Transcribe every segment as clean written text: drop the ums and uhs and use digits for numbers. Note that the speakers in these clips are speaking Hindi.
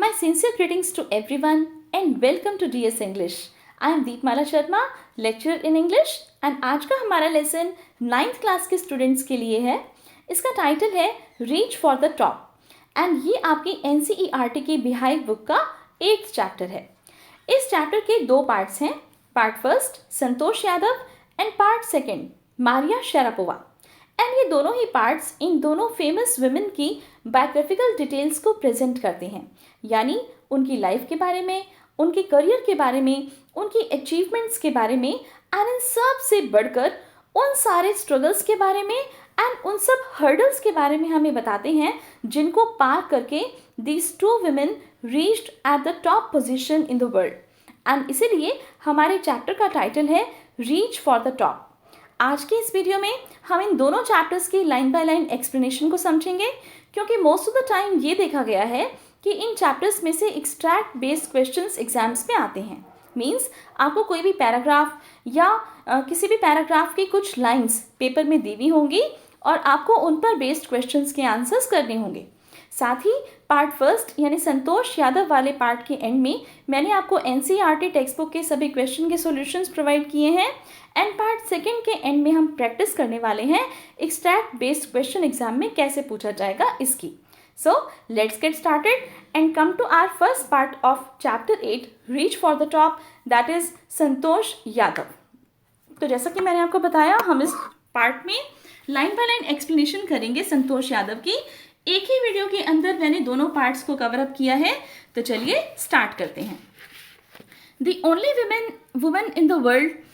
My sincere greetings to everyone and welcome to DS English. I am Deepmala Sharma, lecturer in English and आज का हमारा लेसन 9th क्लास के स्टूडेंट्स के लिए है. इसका टाइटल है reach for the top and ये आपकी NCERT की बिहाइव बुक का 8th चैप्टर है. इस चैप्टर के दो पार्ट्स हैं. Part first Santosh Yadav and part second Maria Sharapova. And ये दोनों ही पार्ट्स इन दोनों फेमस वुमेन की बायोग्राफिकल डिटेल्स को प्रेजेंट करते हैं, यानी उनकी लाइफ के बारे में, उनके करियर के बारे में, उनकी अचीवमेंट्स के बारे में एंड इन सब से बढ़कर उन सारे स्ट्रगल्स के बारे में एंड उन सब हर्डल्स के बारे में हमें बताते हैं जिनको पार करके these two women reached at the top position in the world. And इसीलिए हमारे चैप्टर का टाइटल है रीच फॉर द टॉप. आज के इस वीडियो में हम इन दोनों चैप्टर्स की लाइन बाय लाइन एक्सप्लेनेशन को समझेंगे, क्योंकि मोस्ट ऑफ द टाइम ये देखा गया है कि इन चैप्टर्स में से एक्सट्रैक्ट बेस्ड क्वेश्चंस एग्जाम्स में आते हैं. मींस आपको कोई भी पैराग्राफ या किसी भी पैराग्राफ की कुछ लाइंस पेपर में दी हुई होंगी और आपको उन पर बेस्ड क्वेश्चंस के आंसर्स करने होंगे. साथ ही पार्ट फर्स्ट यानी संतोष यादव वाले पार्ट के एंड में मैंने आपको NCERT टेक्स्ट बुक के सभी क्वेश्चन के सॉल्यूशंस प्रोवाइड किए हैं. एंड पार्ट सेकेंड के एंड में हम प्रैक्टिस करने वाले हैं एक्सट्रैक्ट बेस्ड क्वेश्चन एग्जाम में कैसे पूछा जाएगा इसकी. So let's get started and come to our first part of chapter 8 reach for the top, that is Santosh Yadav. तो जैसा कि मैंने आपको बताया, हम इस पार्ट में लाइन बाय लाइन एक्सप्लेनेशन करेंगे संतोष यादव की. एक ही वीडियो के अंदर मैंने दोनों पार्ट्स को कवर अप किया है. तो चलिए स्टार्ट करते हैं. The only woman in the world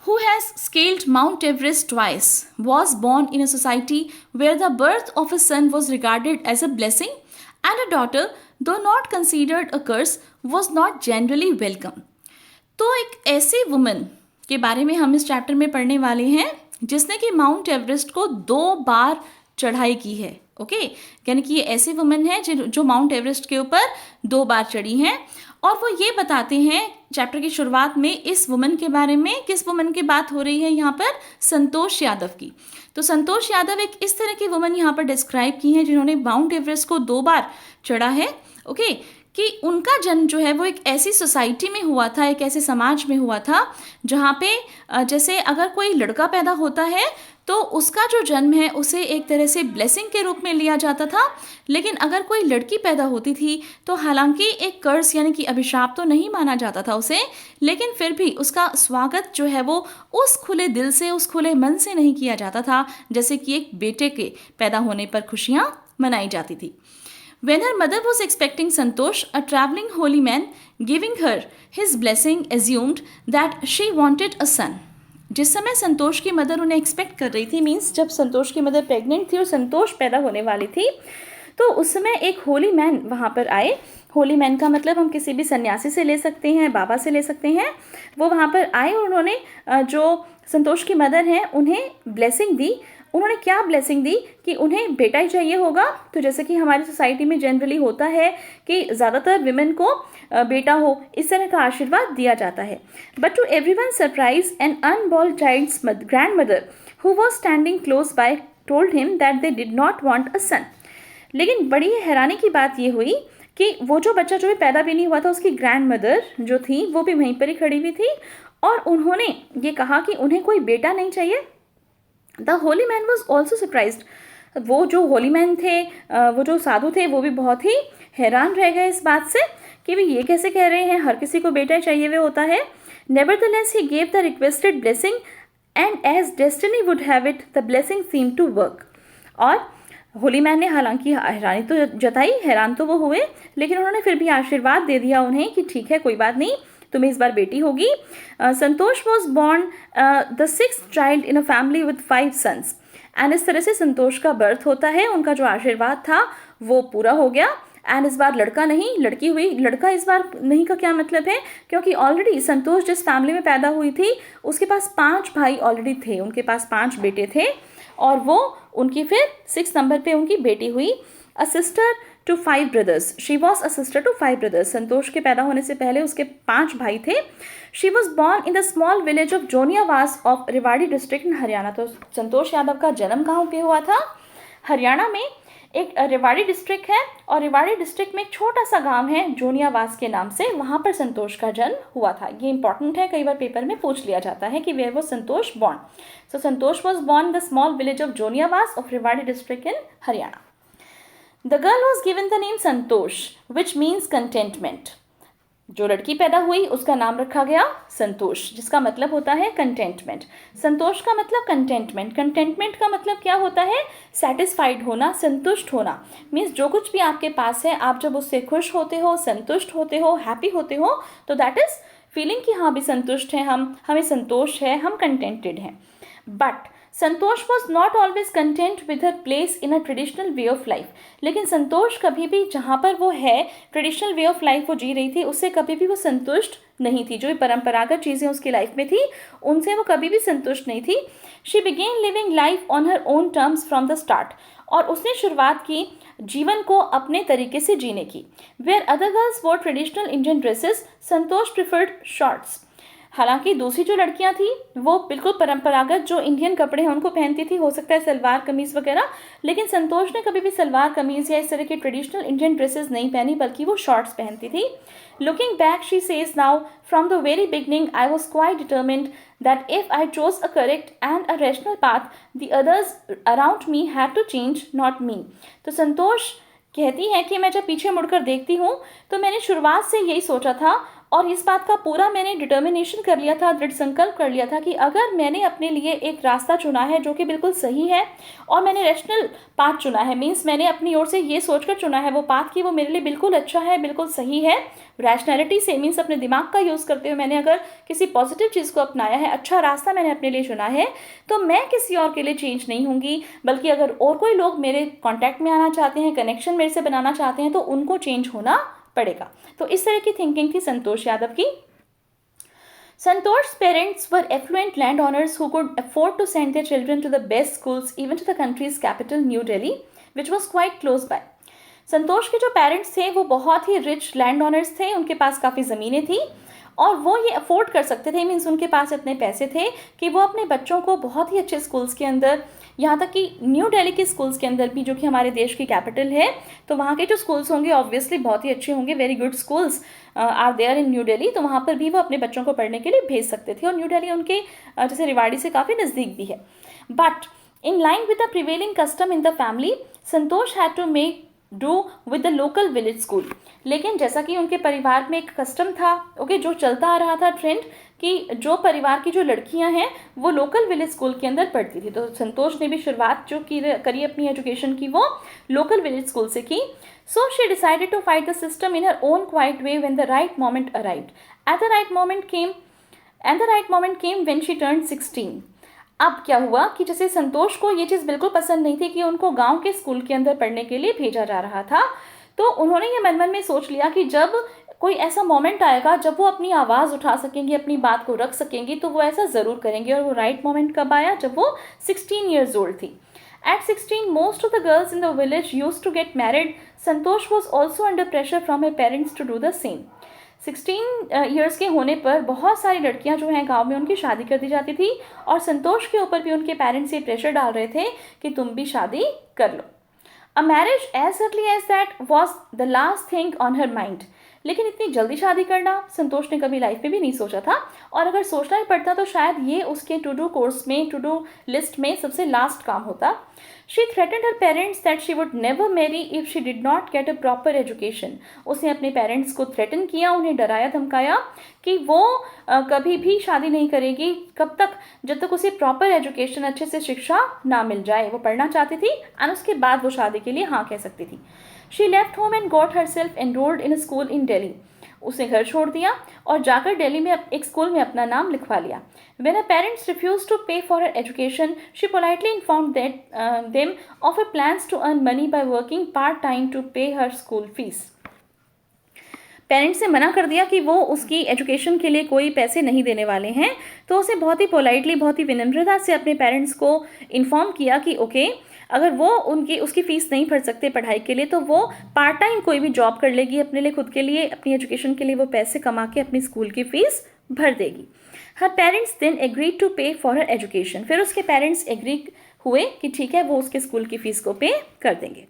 who has scaled Mount Everest twice was born in a society where the birth of a son was regarded as a blessing and a daughter, though not considered a curse, was not generally welcome. तो एक ऐसी वुमन के बारे में हम इस चैप्टर में पढ़ने वाले हैं जिसने कि माउंट एवरेस्ट को 2 बार चढ़ाई की है. ओके, यानी कि ये ऐसी वुमन है जो माउंट एवरेस्ट के ऊपर 2 बार चढ़ी हैं. और वो ये बताते हैं चैप्टर की शुरुआत में इस वुमन के बारे में. किस वुमन की बात हो रही है यहाँ पर? संतोष यादव की. तो संतोष यादव एक इस तरह की वुमन यहाँ पर डिस्क्राइब की है जिन्होंने माउंट एवरेस्ट को 2 बार चढ़ा है. ओके, कि उनका जन्म जो है वो एक ऐसी सोसाइटी में हुआ था, एक ऐसे समाज में हुआ था जहाँ पे जैसे अगर कोई लड़का पैदा होता है तो उसका जो जन्म है उसे एक तरह से ब्लेसिंग के रूप में लिया जाता था. लेकिन अगर कोई लड़की पैदा होती थी तो हालांकि एक कर्स यानी कि अभिशाप तो नहीं माना जाता था उसे, लेकिन फिर भी उसका स्वागत जो है वो उस खुले दिल से, उस खुले मन से नहीं किया जाता था जैसे कि एक बेटे के पैदा होने पर खुशियाँ मनाई जाती थी. When her mother was expecting Santosh, a traveling holy man giving her his blessing assumed that she wanted a son. जिस समय संतोष की मदर उन्हें एक्सपेक्ट कर रही थी, मीन्स जब संतोष की मदर प्रेग्नेंट थी और संतोष पैदा होने वाली थी, तो उस समय एक होली मैन वहाँ पर आए. होली मैन का मतलब हम किसी भी सन्यासी से ले सकते हैं, बाबा से ले सकते हैं. वो वहाँ पर आए और उन्होंने जो संतोष की मदर हैं उन्हें ब्लेसिंग दी. उन्होंने क्या ब्लेसिंग दी कि उन्हें बेटा ही चाहिए होगा. तो जैसे कि हमारी सोसाइटी में जनरली होता है कि ज़्यादातर विमेन को बेटा हो, इस तरह का आशीर्वाद दिया जाता है. But to everyone surprise an unborn child's grandmother who was standing close by told him that they did not want a son. लेकिन बड़ी हैरानी की बात ये हुई कि वो जो बच्चा जो भी पैदा भी नहीं हुआ था, उसकी ग्रैंड मदर जो थी वो भी वहीं पर ही खड़ी हुई थी और उन्होंने ये कहा कि उन्हें कोई बेटा नहीं चाहिए. The Holi man was also surprised. वो जो होली मैन थे, वो जो साधु थे, वो भी बहुत ही हैरान रह गए इस बात से कि वे ये कैसे कह रहे हैं, हर किसी को बेटा चाहिए हुए होता है. Nevertheless he gave the requested blessing and as destiny would have it the blessing seem to work. और होली मैन ने हालांकि हैरानी तो जताई, हैरान तो वो हुए, लेकिन उन्होंने फिर भी आशीर्वाद दे दिया उन्हें कि ठीक है, कोई बात नहीं, तुम्हें इस बार बेटी होगी. Santosh was born the 6th child in a family with 5 sons. And इस तरह से संतोष का बर्थ होता है. उनका जो आशीर्वाद था वो पूरा हो गया. एंड इस बार लड़का नहीं लड़की हुई. लड़का इस बार नहीं का क्या मतलब है, क्योंकि ऑलरेडी संतोष जिस फैमिली में पैदा हुई थी उसके पास 5 भाई ऑलरेडी थे, उनके पास 5 बेटे थे और वो उनकी फिर 6 नंबर पे उनकी बेटी हुई. A sister to 5 brothers. She was a sister to 5 brothers. Santosh के पैदा होने से पहले उसके 5 भाई थे. She was born in the small village of Joniyawas of Rewari district in Haryana. तो संतोष यादव का जन्म कहाँ पे हुआ था? हरियाणा में एक रेवाड़ी डिस्ट्रिक्ट है और रेवाड़ी डिस्ट्रिक्ट में एक छोटा सा गांव है जोनियावास के नाम से, वहाँ पर संतोष का जन्म हुआ था। ये इंपॉर्टेंट है, कई बार पेपर में पूछ लिया जाता है कि where was Santosh born. So Santosh was born the small village of Joniyawas of Rewari district in Haryana. The girl was given the name Santosh which means contentment. जो लड़की पैदा हुई उसका नाम रखा गया संतोष, जिसका मतलब होता है कंटेंटमेंट। संतोष का मतलब कंटेंटमेंट। कंटेंटमेंट का मतलब क्या होता है? सेटिस्फाइड होना, संतुष्ट होना। मीन्स जो कुछ भी आपके पास है, आप जब उससे खुश होते हो, संतुष्ट होते हो, हैप्पी होते हो, तो दैट इज फीलिंग कि हाँ भी संतुष्ट हैं हम, हमें संतोष है, हम कंटेंटेड हैं। But Santosh was not always content with her place in a traditional way of life. लेकिन संतोष कभी भी जहाँ पर वो है, ट्रेडिशनल वे ऑफ लाइफ वो जी रही थी, उससे कभी भी वो संतुष्ट नहीं थी। जो परंपरागत चीज़ें उसकी लाइफ में थी, उनसे वो कभी भी संतुष्ट नहीं थी। She began living life on her own terms from the start. और उसने शुरुआत की जीवन को अपने तरीके से जीने की। वेयर अदर गर्ल्स वोर ट्रेडिशनल इंडियन ड्रेसेस, संतोष प्रिफर्ड शॉर्ट्स। हालांकि दूसरी जो लड़कियां थी वो बिल्कुल परंपरागत जो इंडियन कपड़े हैं उनको पहनती थी, हो सकता है सलवार कमीज़ वगैरह, लेकिन संतोष ने कभी भी सलवार कमीज़ या इस तरह के ट्रेडिशनल इंडियन ड्रेसेस नहीं पहनी, बल्कि वो शॉर्ट्स पहनती थी। Looking back she says now, from the very beginning I was quite determined that if I chose a correct and a rational path, the others around me had to change, not me. तो संतोष कहती है कि मैं जब पीछे मुड़कर देखती हूँ तो मैंने शुरुआत से यही सोचा था और इस बात का पूरा मैंने डिटर्मिनेशन कर लिया था, दृढ़ संकल्प कर लिया था कि अगर मैंने अपने लिए एक रास्ता चुना है जो कि बिल्कुल सही है और मैंने रैशनल पाथ चुना है, मीन्स मैंने अपनी ओर से ये सोचकर चुना है वो पाथ कि वो मेरे लिए बिल्कुल अच्छा है, बिल्कुल सही है, रैशनैलिटी से, मीन्स अपने दिमाग का यूज़ करते हुए मैंने अगर किसी पॉजिटिव चीज़ को अपनाया है, अच्छा रास्ता मैंने अपने लिए चुना है, तो मैं किसी और के लिए चेंज नहीं होंगी, बल्कि अगर और कोई लोग मेरे कॉन्टैक्ट में आना चाहते हैं, कनेक्शन मेरे से बनाना चाहते हैं, तो उनको चेंज होना पड़ेगा। तो इस तरह की थिंकिंग थी संतोष यादव की। Santosh's parents were affluent landowners who could afford to send their children to the best schools, even to the country's capital, New Delhi, which was quite close by. संतोष के जो पेरेंट्स थे वो बहुत ही रिच लैंड ओनर्स थे, उनके पास काफ़ी ज़मीनें थी और वो ये अफोर्ड कर सकते थे, मीन्स उनके पास इतने पैसे थे कि वो अपने बच्चों को बहुत ही अच्छे स्कूल्स के अंदर, यहाँ तक कि न्यू दिल्ली के स्कूल्स के अंदर भी, जो कि हमारे देश की कैपिटल है, तो वहाँ के जो स्कूल्स होंगे ऑब्वियसली बहुत ही अच्छे होंगे, very good schools are there in New Delhi, तो वहाँ पर भी वो अपने बच्चों को पढ़ने के लिए भेज सकते थे। और न्यू दिल्ली उनके जैसे रेवाड़ी से काफ़ी नज़दीक भी है। But in line with the prevailing custom in the family, Santosh had to make do with the local village school. लेकिन जैसा कि उनके परिवार में एक कस्टम था, ओके, जो चलता आ रहा था ट्रेंड, कि जो परिवार की जो लड़कियां हैं वो लोकल विलेज स्कूल के अंदर पढ़ती थी। तो संतोष ने भी शुरुआत जो करी अपनी एजुकेशन की वो लोकल विलेज स्कूल से की। So she decided to fight the system in her own quiet way when the right moment arrived. At the right moment came when she turned 16। अब क्या हुआ कि जैसे संतोष को ये चीज़ बिल्कुल पसंद नहीं थी कि उनको गांव के स्कूल के अंदर पढ़ने के लिए भेजा जा रहा था, तो उन्होंने ये मन मन में सोच लिया कि जब कोई ऐसा मोमेंट आएगा जब वो अपनी आवाज़ उठा सकेंगी, अपनी बात को रख सकेंगी, तो वो ऐसा ज़रूर करेंगे। और वो राइट मोमेंट कब आया? जब वो 16 ईयर्स ओल्ड थी। At 16, most of the girls in the village used to get married. Santosh was also under pressure from her parents to do the same. 16 years के होने पर बहुत सारी लड़कियां जो हैं गांव में उनकी शादी कर दी जाती थी और संतोष के ऊपर भी उनके पेरेंट्स ये प्रेशर डाल रहे थे कि तुम भी शादी कर लो। A marriage as early as that was the last thing on her mind. लेकिन इतनी जल्दी शादी करना संतोष ने कभी लाइफ में भी नहीं सोचा था, और अगर सोचना ही पड़ता तो शायद ये उसके टू डू कोर्स में, टू डू लिस्ट में सबसे लास्ट काम होता। She threatened her parents that she would never marry if she did not get a proper education. उसने अपने पेरेंट्स को थ्रेटन किया, उन्हें डराया धमकाया कि वो कभी भी शादी नहीं करेगी, कब तक, जब तक उसे प्रॉपर एजुकेशन, अच्छे से शिक्षा ना मिल जाए। वो पढ़ना चाहती थी और उसके बाद वो शादी के लिए हाँ कह सकती थी। She left home and got herself enrolled in a school in Delhi. उसने घर छोड़ दिया और जाकर दिल्ली में एक स्कूल में अपना नाम लिखवा लिया। When her parents refused to pay for her education, she politely informed them of her plans to earn money by working part-time to pay her school fees. Parents ने मना कर दिया कि वो उसकी एजुकेशन के लिए कोई पैसे नहीं देने वाले हैं, तो उसे बहुत ही पोलाइटली, बहुत ही विनम्रता से अपने पेरेंट्स को इन्फॉर्म किया कि ओके, अगर वो उसकी फ़ीस नहीं भर सकते पढ़ाई के लिए, तो वो पार्ट टाइम कोई भी जॉब कर लेगी अपने लिए, खुद के लिए, अपनी एजुकेशन के लिए वो पैसे कमा के अपनी स्कूल की फ़ीस भर देगी। हर पेरेंट्स देन एग्रीड टू पे फॉर हर एजुकेशन। फिर उसके पेरेंट्स एग्री हुए कि ठीक है, वो उसके स्कूल की फ़ीस को पे कर देंगे।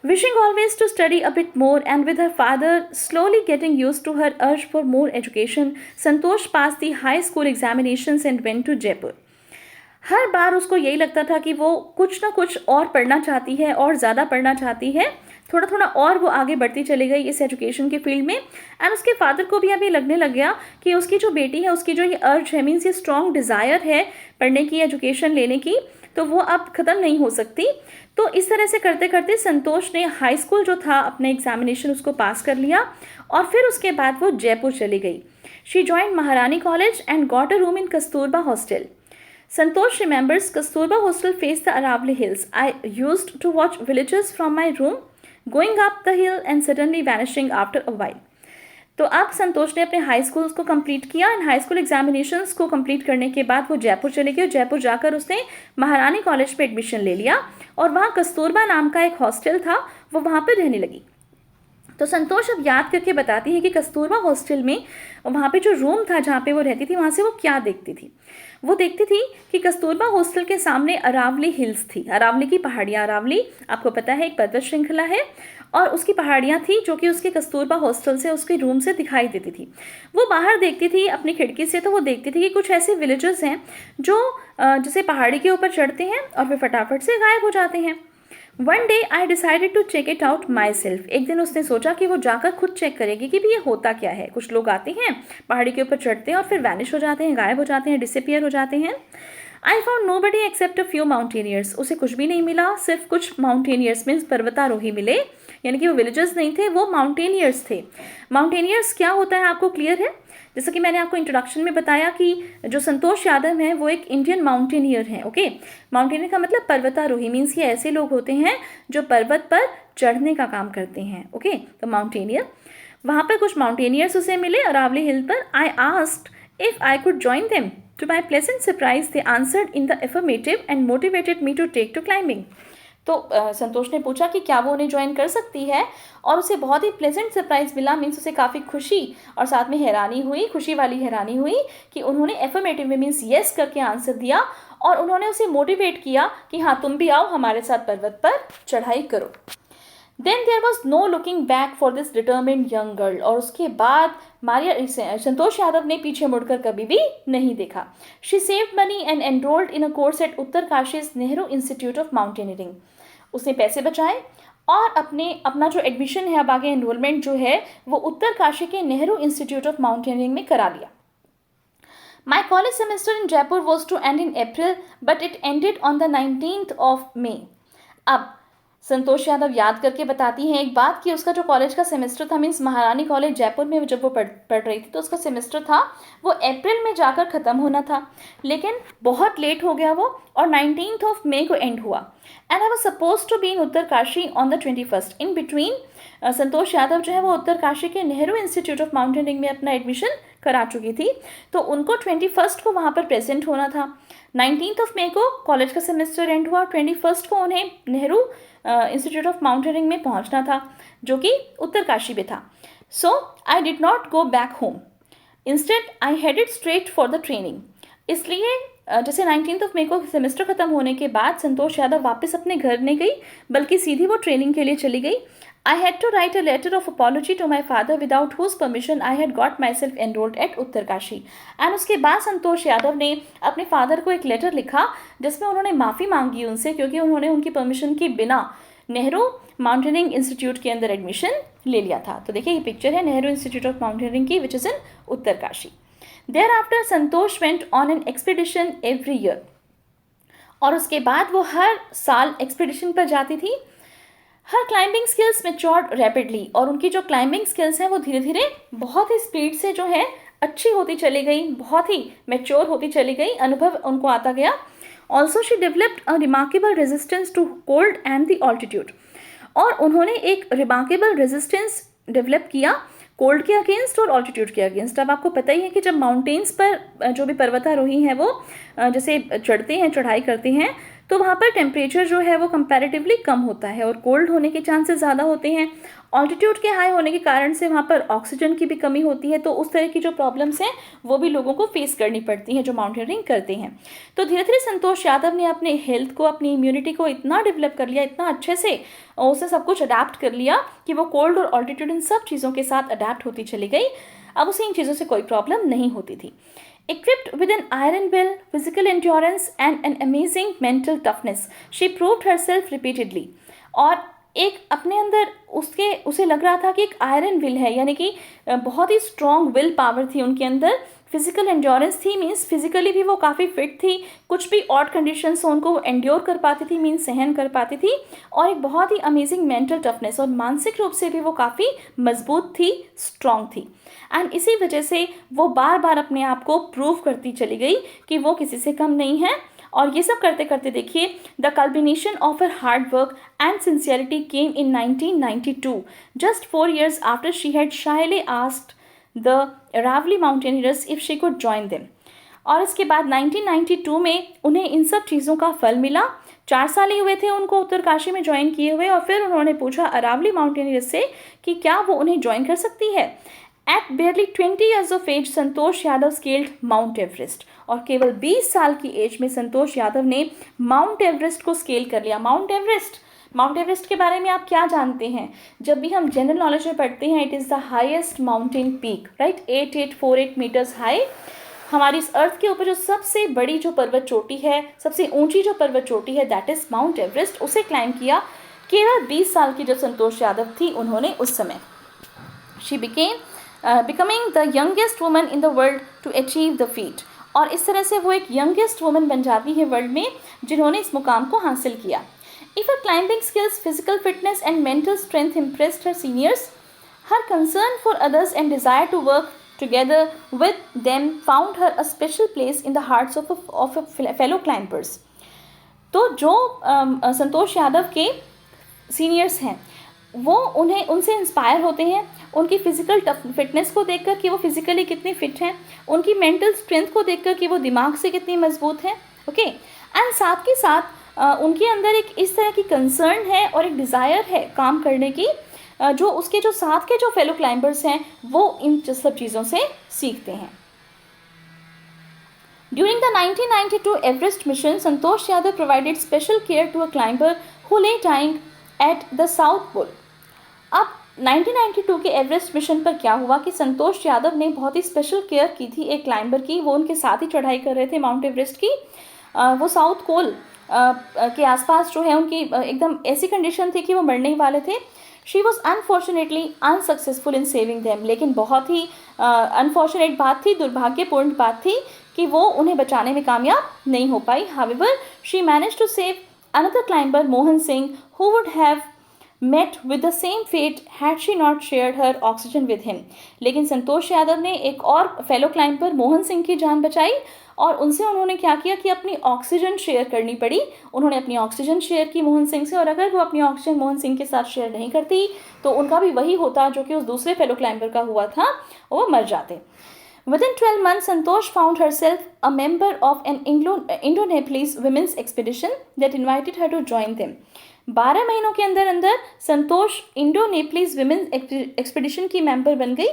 Wishing always to study a bit more and with her father slowly getting used to her urge for more education, Santosh passed the high school examinations and went to Jaipur. हर बार उसको यही लगता था कि वो कुछ ना कुछ और पढ़ना चाहती है और ज़्यादा पढ़ना चाहती है, थोड़ा थोड़ा और वो आगे बढ़ती चली गई इस एजुकेशन के फील्ड में। एंड उसके फादर को भी अभी लगने लग गया कि उसकी जो बेटी है, उसकी जो ये अर्ज है, मीन्स ये स्ट्रॉन्ग डिज़ायर है पढ़ने की, एजुकेशन लेने की, तो वो अब ख़त्म नहीं हो सकती। तो इस तरह से करते करते संतोष ने हाई स्कूल जो था अपने एग्जामिनेशन उसको पास कर लिया और फिर उसके बाद वो जयपुर चली गई। शी जॉइंड महारानी college and got a room in Kasturba hostel. Santosh remembers Kasturba hostel faced the Aravali hills. I used to watch villagers from my room going up the hill and suddenly vanishing after a while. तो अब संतोष ने अपने हाई स्कूल को कंप्लीट किया एंड हाई स्कूल एग्जामिनेशंस को कंप्लीट करने के बाद वो जयपुर चले गए और जयपुर जाकर उसने महारानी कॉलेज पे एडमिशन ले लिया और वहाँ कस्तूरबा नाम का एक हॉस्टल था, वो वहाँ पर रहने लगी। तो संतोष अब याद करके बताती है कि कस्तूरबा हॉस्टल में वहाँ पे जो रूम था जहाँ पे वो रहती थी, वहाँ से वो क्या देखती थी। वो देखती थी कि कस्तूरबा हॉस्टल के सामने अरावली हिल्स थी, अरावली की पहाड़ियाँ। अरावली आपको पता है एक पर्वत श्रृंखला है और उसकी पहाड़ियाँ थी जो कि उसके कस्तूरबा हॉस्टल से, उसके रूम से दिखाई देती थी। वो बाहर देखती थी अपनी खिड़की से, तो वो देखती थी कि कुछ ऐसे विलेजर्स हैं जो जैसे पहाड़ी के ऊपर चढ़ते हैं और फिर फटाफट से गायब हो जाते हैं। One day I decided to check it out myself. एक दिन उसने सोचा कि वो जाकर खुद चेक करेगी कि भी ये होता क्या है। कुछ लोग आते हैं, पहाड़ी के ऊपर चढ़ते हैं और फिर वैनिश हो जाते हैं, गायब हो जाते हैं, डिसअपियर हो जाते हैं। I found nobody except a few mountaineers. उसे कुछ भी नहीं मिला, सिर्फ कुछ माउंटेनियर्स मीन्स पर्वतारोही मिले, यानी कि वो विलेजर्स नहीं थे, वो माउंटेनियर्स थे। माउंटेनियर्स क्या होता है आपको क्लियर है? जैसा कि मैंने आपको इंट्रोडक्शन में बताया कि जो संतोष यादव हैं वो एक इंडियन माउंटेनियर हैं। ओके, माउंटेनियर का मतलब पर्वतारोही, मीन्स ये ऐसे लोग होते हैं जो पर्वत पर चढ़ने का काम करते हैं। ओके, तो माउंटेनियर, वहाँ पर कुछ माउंटेनियर्स उसे मिले अरावली हिल पर। I asked if I could join them. To my pleasant surprise they answered in the affirmative and motivated me to take to climbing. तो संतोष ने पूछा कि क्या वो उन्हें ज्वाइन कर सकती है और उसे बहुत ही प्लेजेंट सरप्राइज मिला, मीन्स उसे काफ़ी खुशी और साथ में हैरानी हुई, खुशी वाली हैरानी हुई कि उन्होंने एफर्मेटिव में मीन्स येस करके आंसर दिया और उन्होंने उसे मोटिवेट किया कि हाँ तुम भी आओ हमारे साथ पर्वत पर चढ़ाई करो। Then there was no looking back for this determined young girl. और उसके बाद संतोष यादव ने पीछे मुड़कर कभी भी नहीं देखा। She saved money and enrolled in a course at Uttarkashi's Nehru Institute of Mountaineering. उसने पैसे बचाए और अपना जो एडमिशन है, अब आगे एनरोलमेंट जो है वो उत्तरकाशी के नेहरू इंस्टीट्यूट ऑफ माउंटेनियरिंग में करा लिया। My college semester in Jaipur was to end in April but it ended on the 19th of May। अब संतोष यादव याद करके बताती हैं एक बात कि उसका जो कॉलेज का सेमेस्टर था, मीन्स महारानी कॉलेज जयपुर में जब वो पढ़ रही थी, तो उसका सेमेस्टर था वो अप्रैल में जाकर ख़त्म होना था, लेकिन बहुत लेट हो गया वो और 19th of May को एंड हुआ। And I was suppose to be in Uttarkashi on the 21st। In between Santosh Yadav जो है वो उत्तरकाशी के नेहरू इंस्टीट्यूट ऑफ माउंटेनियरिंग में अपना एडमिशन करा चुकी थी, तो उनको 21st को वहाँ पर प्रेजेंट होना था। 19th of May को कॉलेज का सेमेस्टर एंड हुआ, 21st को उन्हें नेहरू इंस्टीट्यूट ऑफ माउंटेनियरिंग में पहुंचना था जो कि उत्तरकाशी में था। So I did not go back home, instead I headed straight for the training. इसलिए जैसे 19th of May को सेमेस्टर ख़त्म होने के बाद संतोष यादव वापस अपने घर नहीं गई, बल्कि सीधी वो ट्रेनिंग के लिए चली गई। I had to write a letter of apology to my father without whose permission I had got myself enrolled at Uttarkashi. And उसके बाद संतोष यादव ने अपने फादर को एक लेटर लिखा जिसमें उन्होंने माफ़ी मांगी उनसे, क्योंकि उन्होंने उनकी परमिशन के बिना नेहरू माउंटेनियरिंग इंस्टीट्यूट के अंदर एडमिशन ले लिया था। तो देखिए ये पिक्चर है नेहरू इंस्टीट्यूट ऑफ माउंटेनियरिंग की, which is in Uttarkashi. Thereafter Santosh went on an expedition every year. और उसके बाद वो हर साल एक्सपीडिशन पर जाती थी। हर क्लाइंबिंग स्किल्स मैच्योर्ड रैपिडली। और उनकी जो क्लाइंबिंग स्किल्स हैं वो धीरे धीरे बहुत ही स्पीड से जो है अच्छी होती चली गई, बहुत ही मैच्योर होती चली गई, अनुभव उनको आता गया। Also she developed a remarkable resistance to cold and the altitude. और उन्होंने एक रिमार्केबल रेजिस्टेंस डेवलप किया कोल्ड के अगेंस्ट और ऑल्टीट्यूड के अगेंस्ट। अब आपको पता ही है कि जब माउंटेन्स पर जो भी पर्वतारोही हैं वो जैसे चढ़ते हैं, चढ़ाई करते हैं, तो वहाँ पर टेम्परेचर जो है वो कंपैरेटिवली कम होता है और कोल्ड होने के चांसेस ज़्यादा होते हैं। ऑल्टीट्यूड के हाई होने के कारण से वहाँ पर ऑक्सीजन की भी कमी होती है, तो उस तरह की जो प्रॉब्लम्स हैं वो भी लोगों को फेस करनी पड़ती हैं जो माउंटेनियरिंग करते हैं। तो धीरे धीरे संतोष यादव ने अपने हेल्थ को, अपनी इम्यूनिटी को इतना डेवलप कर लिया, इतना अच्छे से उसे सब कुछ अडेप्ट कर लिया कि वो कोल्ड और ऑल्टीट्यूड इन सब चीज़ों के साथ अडेप्ट होती चली गई। अब उसे इन चीज़ों से कोई प्रॉब्लम नहीं होती थी। Equipped with an iron will, physical endurance and an amazing mental toughness, she proved herself repeatedly. और एक अपने अंदर उसे लग रहा था कि एक आयरन विल है, यानी कि बहुत ही स्ट्रॉन्ग विल पावर थी उनके अंदर। फिजिकल एंड्योरेंस थी, मीन्स फिजिकली भी वो काफ़ी फिट थी, कुछ भी ऑड कंडीशंस हो उनको एंड्योर कर पाती थी, मीन्स सहन कर पाती थी। और एक बहुत ही अमेजिंग मेंटल टफनेस, और मानसिक रूप से भी वो काफ़ी मजबूत थी, स्ट्रॉन्ग थी। एंड इसी वजह से वो बार बार अपने आप को प्रूव करती चली गई कि वो किसी से कम नहीं है। और ये सब करते करते देखिए, the culmination of her hard work and sincerity came in 1992, just 4 years after she had shyly asked the Aravalli mountaineers if she could join them. और इसके बाद 1992 में उन्हें इन सब चीज़ों का फल मिला। 4 साल ही हुए थे उनको उत्तरकाशी में ज्वाइन किए हुए, और फिर उन्होंने पूछा अरावली माउंटेनियर्स से कि क्या वो उन्हें ज्वाइन कर सकती है। At barely 20 years of age, Santosh Yadav scaled Mount Everest, और केवल 20 साल की एज में संतोष यादव ने माउंट एवरेस्ट को स्केल कर लिया। माउंट एवरेस्ट के बारे में आप क्या जानते हैं? जब भी हम जनरल नॉलेज में पढ़ते हैं, it is the highest mountain peak, right, 8848 metres high. हमारी इस अर्थ के ऊपर जो सबसे बड़ी जो पर्वत चोटी है, सबसे ऊंची जो पर्वत चोटी है, दैट इज़ माउंट एवरेस्ट। उसे क्लाइम किया केवल 20 साल की जब संतोष यादव थी उन्होंने उस समय। She becoming the youngest woman in the world to achieve the feat, और इस तरह से वो एक youngest woman बन जाती है वर्ल्ड में जिन्होंने इस मुकाम को हासिल किया। If her climbing skills, physical fitness and mental strength impressed her seniors, her concern for others and desire to work together with them found her a special place in the hearts of fellow climbers. तो जो संतोष यादव के सीनियर्स हैं वो उनसे इंस्पायर होते हैं, उनकी फिजिकल फिटनेस को देखकर कि वो फिजिकली कितनी फिट हैं, उनकी मेंटल स्ट्रेंथ को देखकर कि वो दिमाग से कितनी मजबूत हैं। ओके, एंड साथ के साथ उनके अंदर एक इस तरह की कंसर्न है और एक डिज़ायर है काम करने की, जो उसके जो साथ के जो फेलो क्लाइंबर्स हैं वो इन सब चीज़ों से सीखते हैं। During the 1992 Everest mission, Santosh Yadav provided special care to a climber who lay dying at the South Pole. अब 1992 के एवरेस्ट मिशन पर क्या हुआ कि संतोष यादव ने बहुत ही स्पेशल केयर की थी एक क्लाइंबर की। वो उनके साथ ही चढ़ाई कर रहे थे माउंट एवरेस्ट की। वो साउथ पोल के आसपास जो है उनकी एकदम ऐसी कंडीशन थी कि वो मरने ही वाले थे। She was unfortunately unsuccessful in saving them, लेकिन बहुत ही अनफॉर्चुनेट बात थी, दुर्भाग्यपूर्ण बात थी कि वो उन्हें बचाने में कामयाब नहीं हो पाई। However she manage to save another climber Mohan Singh who would have met with the same fate had she not shared her oxygen with him. लेकिन संतोष यादव ने एक और फेलो क्लाइंबर मोहन सिंह की जान बचाई, और उनसे उन्होंने क्या किया कि अपनी ऑक्सीजन शेयर करनी पड़ी। उन्होंने अपनी ऑक्सीजन शेयर की मोहन सिंह से, और अगर वो अपनी ऑक्सीजन मोहन सिंह के साथ शेयर नहीं करती तो उनका भी वही होता जो कि उस दूसरे फेलो क्लाइंबर का हुआ था, वो मर जाते। Within 12 months, Santosh found herself a member of an Indo-Nepalese women's expedition that invited her to join them. 12 महीनों के अंदर अंदर Santosh Indo Nepalese women's expedition की मेंबर बन गई।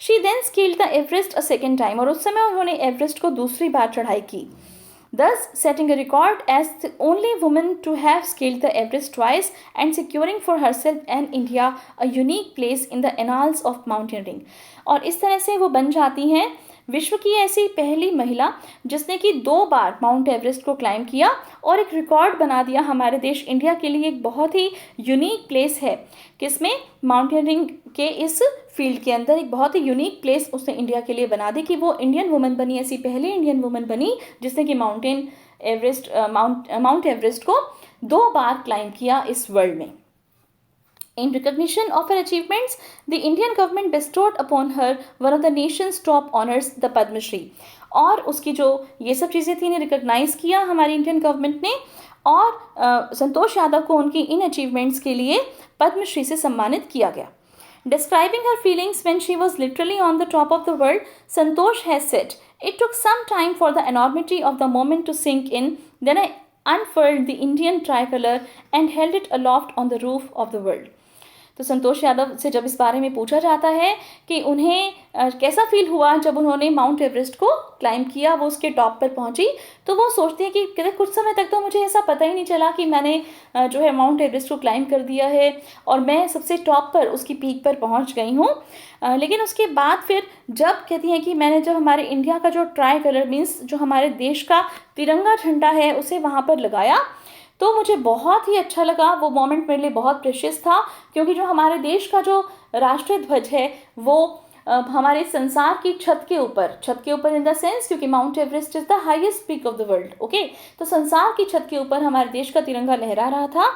She then scaled the Everest a second time, और उस समय उन्होंने एवरेस्ट को दूसरी बार चढ़ाई की, thus setting a record as the only woman to have scaled the Everest twice and securing for herself and India a unique place in the annals of mountaineering. और इस तरह से वो बन जाती हैं विश्व की ऐसी पहली महिला जिसने कि 2 बार माउंट एवरेस्ट को क्लाइम किया और एक रिकॉर्ड बना दिया हमारे देश इंडिया के लिए। एक बहुत ही यूनिक प्लेस है किसमें, माउंटेनियरिंग के इस फील्ड के अंदर एक बहुत ही यूनिक प्लेस उसने इंडिया के लिए बना दी कि वो इंडियन वुमन बनी, ऐसी पहली इंडियन वुमन बनी जिसने कि माउंट एवरेस्ट को 2 बार क्लाइम किया इस वर्ल्ड में। In recognition of her achievements, the Indian government bestowed upon her one of the nation's top honors, the Padma Shri. और उसकी जो ये सब चीज़ें थी इन्हें रिकॉग्नाइज किया हमारी इंडियन गवर्नमेंट ने, और संतोष यादव को उनकी इन अचीवमेंट्स के लिए पद्मश्री से सम्मानित किया गया। Describing her feelings when she was literally on the top of the world, Santosh has said, "It took some time for the enormity of the moment to sink in. Then unfurled the Indian tricolor and held it aloft on the roof of the world. तो संतोष यादव से जब इस बारे में पूछा जाता है कि उन्हें कैसा फील हुआ जब उन्होंने माउंट एवरेस्ट को क्लाइंब किया, वो उसके टॉप पर पहुंची, तो वो सोचती है कि कहते कुछ समय तक तो मुझे ऐसा पता ही नहीं चला कि मैंने जो है माउंट एवरेस्ट को क्लाइंब कर दिया है और मैं सबसे टॉप पर उसकी पीक पर पहुंच गई हूँ। लेकिन उसके बाद फिर जब कहती हैं कि मैंने जब हमारे इंडिया का जो ट्राई कलर मीन्स जो हमारे देश का तिरंगा झंडा है उसे वहाँ पर लगाया, तो मुझे बहुत ही अच्छा लगा। वो मोमेंट मेरे लिए बहुत प्रेशियस था, क्योंकि जो हमारे देश का जो राष्ट्रीय ध्वज है वो हमारे संसार की छत के ऊपर इन द सेंस क्योंकि mount Everest is the highest peak of the world, okay. तो संसार की छत के ऊपर हमारे देश का तिरंगा लहरा रहा था।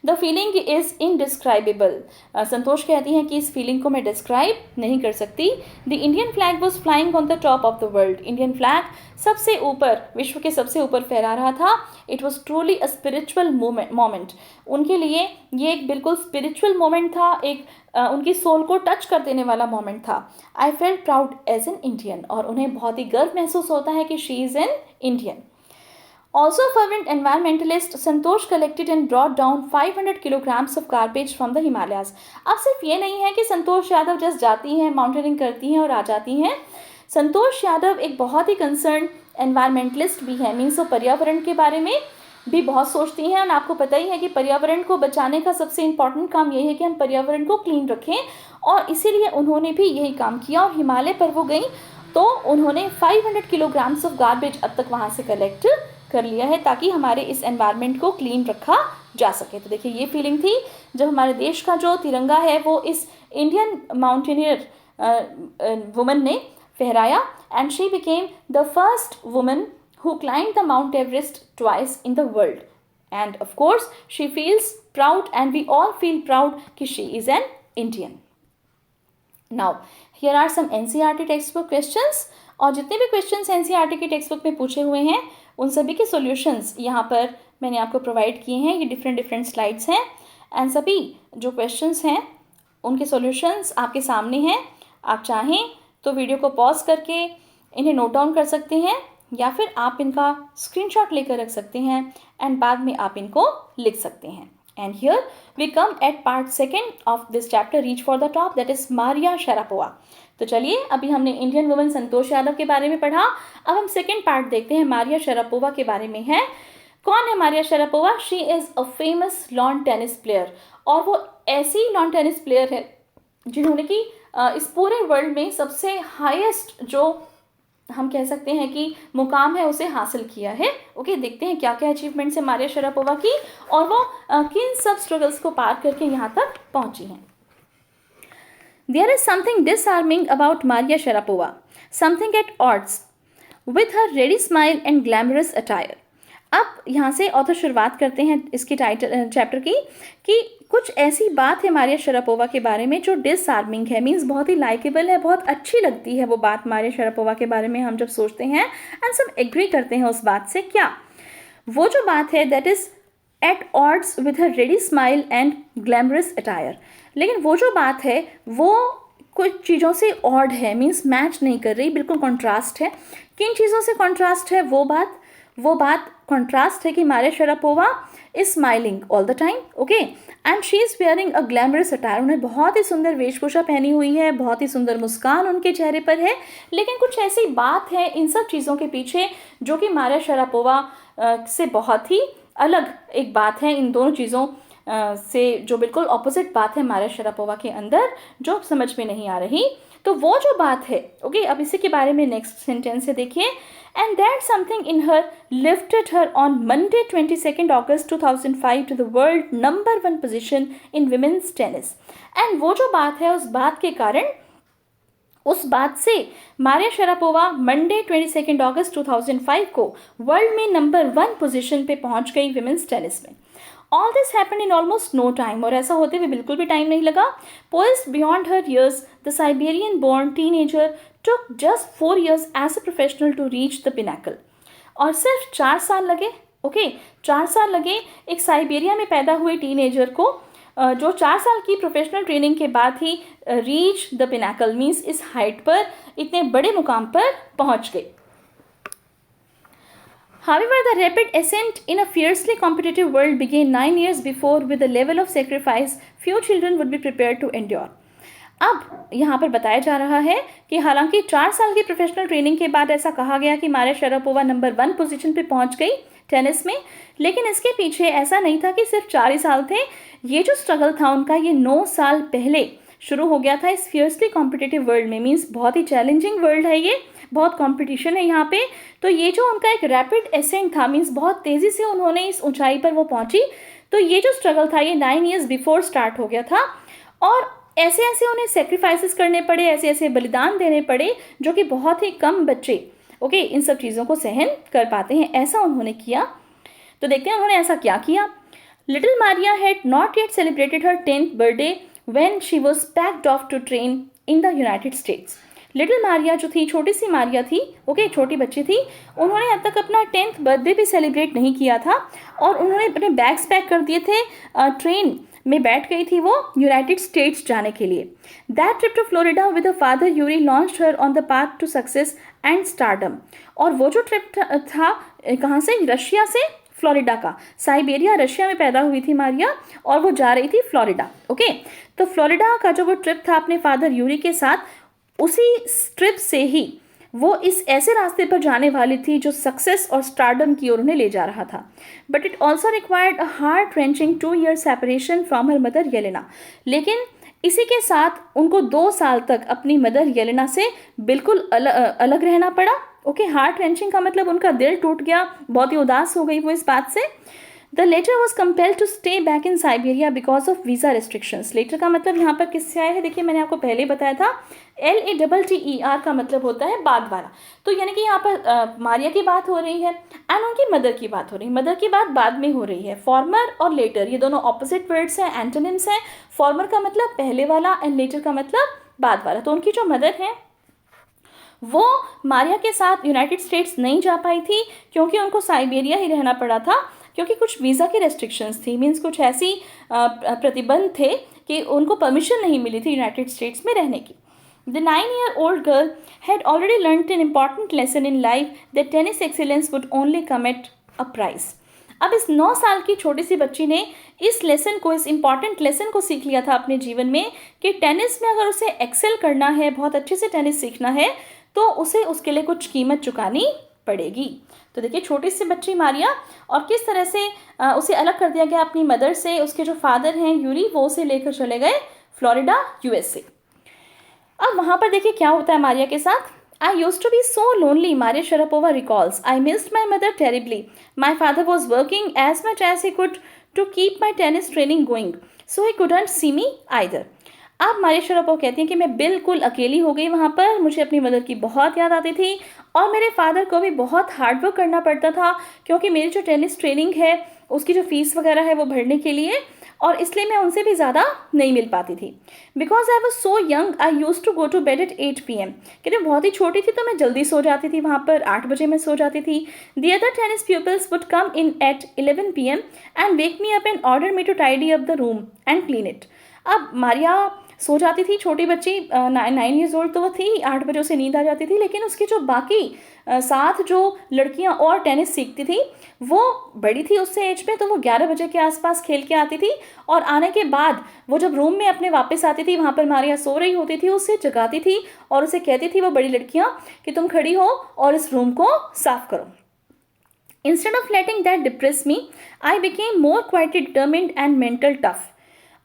The feeling is indescribable. Santosh कहती हैं कि इस फीलिंग को मैं डिस्क्राइब नहीं कर सकती। The Indian flag was flying on the top of the world. Indian flag सबसे ऊपर, विश्व के सबसे ऊपर फहरा रहा था। It was truly a spiritual moment. उनके लिए ये एक बिल्कुल स्पिरिचुअल मोमेंट था, एक उनकी सोल को टच कर देने वाला मोमेंट था। I felt proud as an Indian, और उन्हें बहुत ही गर्व महसूस होता है कि she is an Indian. Also a fervent environmentalist, Santosh collected and brought down 500 kilograms of garbage from the Himalayas. अब सिर्फ ये नहीं है कि संतोष यादव जस्ट जाती हैं, माउंटेनिंग करती हैं और आ जाती हैं। संतोष यादव एक बहुत ही कंसर्न एनवायरमेंटलिस्ट भी है, मीन्स वो पर्यावरण के बारे में भी बहुत सोचती हैं। और आपको पता ही है कि पर्यावरण को बचाने का सबसे इम्पॉर्टेंट काम यही है कि हम पर्यावरण को क्लीन रखें, और इसीलिए उन्होंने भी यही काम किया। और हिमालय पर वो गई तो उन्होंने 500 किलोग्राम्स ऑफ गार्बेज अब तक वहाँ से कलेक्ट कर लिया है, ताकि हमारे इस एनवायरनमेंट को क्लीन रखा जा सके। तो देखिए ये फीलिंग थी जब हमारे देश का जो तिरंगा है वो इस इंडियन माउंटेनियर वुमन ने फहराया। And she became the first woman who climbed the Mount Everest twice in the world. And of course, she feels proud, and we all feel proud that she is an Indian. Now, here are some NCERT textbook questions. और जितने भी questions NCERT की textbook में पूछे हुए हैं उन सभी के solutions यहाँ पर मैंने आपको provide किए हैं। ये different slides हैं, and सभी जो questions हैं उनके solutions आपके सामने हैं। आप चाहें तो वीडियो को pause करके इन्हें note down कर सकते हैं, या फिर आप इनका स्क्रीनशॉट लेकर रख सकते हैं एंड बाद में आप इनको लिख सकते हैं। And here we come at part second of this chapter, reach for the top, that is Maria Sharapova. तो चलिए, अभी हमने इंडियन वुमन संतोष यादव के बारे में पढ़ा, अब हम सेकेंड पार्ट देखते हैं, मारिया शरापोवा के बारे में है। कौन है Maria Sharapova? She is a famous lawn tennis player, और वो ऐसी लॉन टेनिस प्लेयर है जिन्होंने कि इस पूरे वर्ल्ड में सबसे हाईएस्ट जो हम कह सकते हैं कि मुकाम है उसे हासिल किया है। ओके, देखते हैं क्या क्या अचीवमेंट्स है मारिया शरापोवा की, और वो किन सब स्ट्रगल्स को पार करके यहाँ तक पहुँची हैं। There is something disarming about Maria Sharapova, something at odds with her ready smile and glamorous attire. अब यहाँ से ऑथर शुरुआत करते हैं इसकी टाइटल चैप्टर की, कि कुछ ऐसी बात है मारिया शरापोवा के बारे में जो डिसआर्मिंग है, मीन्स बहुत ही लाइकेबल है, बहुत अच्छी लगती है वो बात मारिया शरापोवा के बारे में हम जब सोचते हैं, एंड सब एग्री करते हैं उस बात से। क्या वो जो बात है? That is at odds with her ready smile and glamorous attire. लेकिन वो जो बात है वो कुछ चीज़ों से ऑड है, मीन्स मैच नहीं कर रही, बिल्कुल कॉन्ट्रास्ट है। किन चीज़ों से कॉन्ट्रास्ट है? वो बात कॉन्ट्रास्ट है कि Maria Sharapova is smiling all the time, okay, and she is wearing a glamorous attire. उन्हें बहुत ही सुंदर वेशभूषा पहनी हुई है, बहुत ही सुंदर मुस्कान उनके चेहरे पर है। लेकिन कुछ ऐसी बात है इन सब चीज़ों के पीछे जो कि मारिया शरापोवा से बहुत ही अलग एक बात है, इन दोनों चीज़ों से जो बिल्कुल ऑपोजिट बात है मारिया शरापोवा के अंदर, जो समझ में नहीं आ रही। तो वो जो बात है, ओके, अब इसी के बारे में नेक्स्ट सेंटेंस से देखिए। And that something in her lifted her on Monday 22nd August 2005 to the world #1 position in women's tennis. And वो जो बात है, उस बात के कारण, उस बात से मारिया शरापोवा मंडे 22 अगस्त 2005 को वर्ल्ड में नंबर 1 पोजीशन पे पहुंच गई विमेंस टेनिस में। All this happened in almost no time, और ऐसा होते हुए बिल्कुल भी टाइम नहीं लगा। Poised beyond her years, the Siberian-born teenager took just 4 years as a professional to reach the pinnacle. और सिर्फ 4 साल लगे, ओके, 4 साल लगे एक साइबेरिया में पैदा हुए टीनेजर को, जो 4 साल की प्रोफेशनल ट्रेनिंग के बाद ही रीच द पिनाकल, मीन्स इस हाइट पर, इतने बड़े मुकाम पर पहुंच गई। However, the rapid ascent in a fiercely competitive world began 9 years before with a level of sacrifice few children would be prepared to endure. अब यहाँ पर बताया जा रहा है कि हालांकि 4 साल की प्रोफेशनल ट्रेनिंग के बाद ऐसा कहा गया कि मारिया शरापोवा नंबर 1 पोजीशन पे पहुंच गई टेनिस में, लेकिन इसके पीछे ऐसा नहीं था कि सिर्फ 4 ही साल थे। ये जो स्ट्रगल था उनका, ये 9 साल पहले शुरू हो गया था इस फियर्सली कॉम्पिटिटिव वर्ल्ड में। मीन्स बहुत ही चैलेंजिंग वर्ल्ड है ये, बहुत कंपटीशन है यहाँ पे। तो ये जो उनका एक रैपिड एसेंट था, मीन्स बहुत तेज़ी से उन्होंने इस ऊंचाई पर वो पहुंची। तो ये जो स्ट्रगल था ये 9 ईयर्स बिफोर स्टार्ट हो गया था, और ऐसे ऐसे उन्हें सेक्रीफाइसेस करने पड़े, ऐसे ऐसे बलिदान देने पड़े जो कि बहुत ही कम बच्चे इन सब चीज़ों को सहन कर पाते हैं। ऐसा उन्होंने किया। तो देखते हैं उन्होंने ऐसा क्या किया। Little Maria had not yet celebrated her 10th birthday when she was packed off to train in the United States. Little Maria जो थी, छोटी सी मारिया थी, छोटी बच्ची थी, उन्होंने अब तक अपना 10th बर्थडे भी सेलिब्रेट नहीं किया था, और उन्होंने अपने बैग्स पैक कर दिए थे। ट्रेन में बैठ गई थी वो यूनाइटेड स्टेट्स जाने के लिए। That trip to Florida with a father Yuri launched her on the path to success and stardom. और वो जो ट्रिप था कहाँ से? रशिया से फ्लोरिडा का। साइबेरिया रशिया में पैदा हुई थी मारिया, और वो जा रही थी फ्लोरिडा। तो फ्लोरिडा का जो वो ट्रिप था अपने फादर यूरी के साथ, उसी ट्रिप से ही वो इस ऐसे रास्ते पर जाने वाली थी जो सक्सेस और स्टारडम की ओर उन्हें ले जा रहा था। But it also required a heart wrenching 2 year separation from her mother Yelena. लेकिन इसी के साथ उनको 2 साल तक अपनी मदर येलेना से बिल्कुल अलग रहना पड़ा। हार्ट रेंचिंग का मतलब उनका दिल टूट गया, बहुत ही उदास हो गई वो इस बात से। The latter was compelled to stay back in Siberia because of visa restrictions. Later का मतलब यहाँ पर किससे आया है? देखिए मैंने आपको पहले ही बताया था, LATTER का मतलब होता है बाद वाला। तो यानी कि यहाँ पर मारिया की बात हो रही है एंड उनकी मदर की बात हो रही है। मदर की बात बाद में हो रही है। फॉर्मर और लेटर ये दोनों ऑपोजिट वर्ड्स हैं, एंटोनिम्स हैं। फॉर्मर का मतलब पहले वाला एंड लेटर का मतलब बाद वाला। तो उनकी जो मदर है वो मारिया के साथ यूनाइटेड स्टेट्स नहीं जा पाई थी, क्योंकि उनको साइबेरिया ही रहना पड़ा था, क्योंकि कुछ वीज़ा की रेस्ट्रिक्शंस थी। मीन्स कुछ ऐसी प्रतिबंध थे कि उनको परमिशन नहीं मिली थी यूनाइटेड स्टेट्स में रहने की। The 9-year-old girl had already learnt an important lesson in life that tennis excellence would only come at a price. अब इस 9 साल की छोटी सी बच्ची ने इस लेसन को, इस इम्पॉर्टेंट लेसन को सीख लिया था अपने जीवन में कि टेनिस में अगर उसे एक्सेल करना है, बहुत अच्छे से टेनिस सीखना है, तो उसे उसके लिए कुछ कीमत चुकानी पड़ेगी। तो देखिए छोटी सी बच्ची मारिया, और किस तरह से उसे अलग कर दिया गया अपनी मदर से। उसके जो फादर हैं यूरी, वो उसे लेकर चले गए फ्लोरिडा, USA। अब वहाँ पर देखिए क्या होता है मारिया के साथ। I used to be so lonely, Maria Sharapova recalls. I missed my mother terribly. My father was working as much as he could to keep my tennis training going, so he couldn't see me either. अब मारिया शरापोवा कहती हैं कि मैं बिल्कुल अकेली हो गई वहाँ पर। मुझे अपनी मदर की बहुत याद आती थी, और मेरे फादर को भी बहुत हार्ड वर्क करना पड़ता था, क्योंकि मेरी जो टेनिस ट्रेनिंग है उसकी जो फीस वगैरह है वो भरने के लिए, और इसलिए मैं उनसे भी ज़्यादा नहीं मिल पाती थी। Because I was so young I use to go to bed at 8 PM। कहते बहुत ही छोटी थी तो मैं जल्दी सो जाती थी, वहाँ पर 8 बजे मैं सो जाती थी। The other tennis peoples would come in at 11 PM and wake me up and order me to tidy up the room and clean it. अब मारिया सो जाती थी, छोटी बच्ची 9 years old तो वो थी, 8 बजे उसे नींद आ जाती थी। लेकिन उसकी जो बाकी 7 जो लड़कियां और टेनिस सीखती थी वो बड़ी थी उससे एज पे, तो वो 11 बजे के आसपास खेल के आती थी, और आने के बाद वो जब रूम में अपने वापस आती थी, वहाँ पर मारिया सो रही होती थी, उससे जगाती थी और उसे कहती थी वो बड़ी लड़कियाँ कि तुम खड़ी हो और इस रूम को साफ करो। Instead of letting that depress me, I became more quietly determined and mental tough.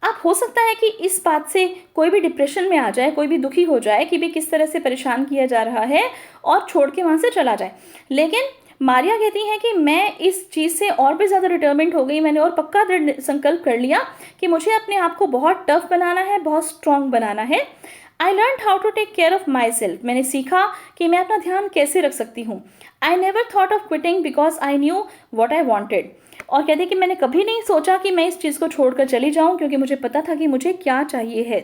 अब हो सकता है कि इस बात से कोई भी डिप्रेशन में आ जाए, कोई भी दुखी हो जाए कि भी किस तरह से परेशान किया जा रहा है, और छोड़ के वहाँ से चला जाए। लेकिन मारिया कहती है कि मैं इस चीज़ से और भी ज़्यादा डिटर्मिन्ड हो गई। मैंने और पक्का दृढ़ संकल्प कर लिया कि मुझे अपने आप को बहुत टफ बनाना है, बहुत स्ट्रॉन्ग बनाना है। I learn how to take care of my self. मैंने सीखा कि मैं अपना ध्यान कैसे रख सकती हूँ। I never thought of quitting because I knew what I wanted. और कहते कि मैंने कभी नहीं सोचा कि मैं इस चीज़ को छोड़कर चली जाऊं, क्योंकि मुझे पता था कि मुझे क्या चाहिए है।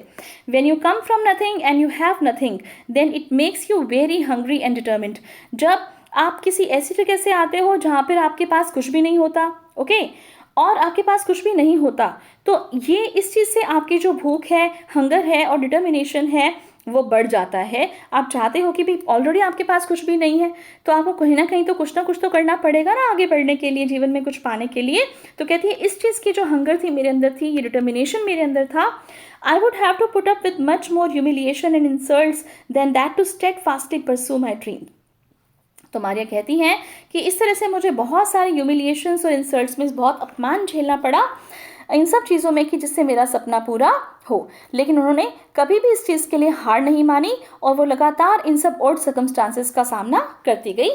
When you come from nothing and you have nothing, then it makes you very hungry and determined. जब आप किसी ऐसी जगह से आते हो जहाँ पर आपके पास कुछ भी नहीं होता, और आपके पास कुछ भी नहीं होता, तो ये इस चीज़ से आपकी जो भूख है, हंगर है और डिटर्मिनेशन है, वो बढ़ जाता है। आप चाहते हो कि भी ऑलरेडी आपके पास कुछ भी नहीं है, तो आपको कहीं ना कहीं तो कुछ ना कुछ तो करना पड़ेगा ना आगे बढ़ने के लिए, जीवन में कुछ पाने के लिए। तो कहती है इस चीज़ की जो हंगर थी मेरे अंदर थी, ये डिटर्मिनेशन मेरे अंदर था, I would have to put up with much more humiliation and insults than that to steadfastly pursue my dream. तो मारिया कहती हैं कि इस तरह से मुझे बहुत सारे ह्यूमिलिएशंस और इंसल्ट्स में बहुत अपमान झेलना पड़ा इन सब चीज़ों में कि जिससे मेरा सपना पूरा हो, लेकिन उन्होंने कभी भी इस चीज़ के लिए हार नहीं मानी और वो लगातार इन सब ऑड सर्कमस्टांसेस का सामना करती गई।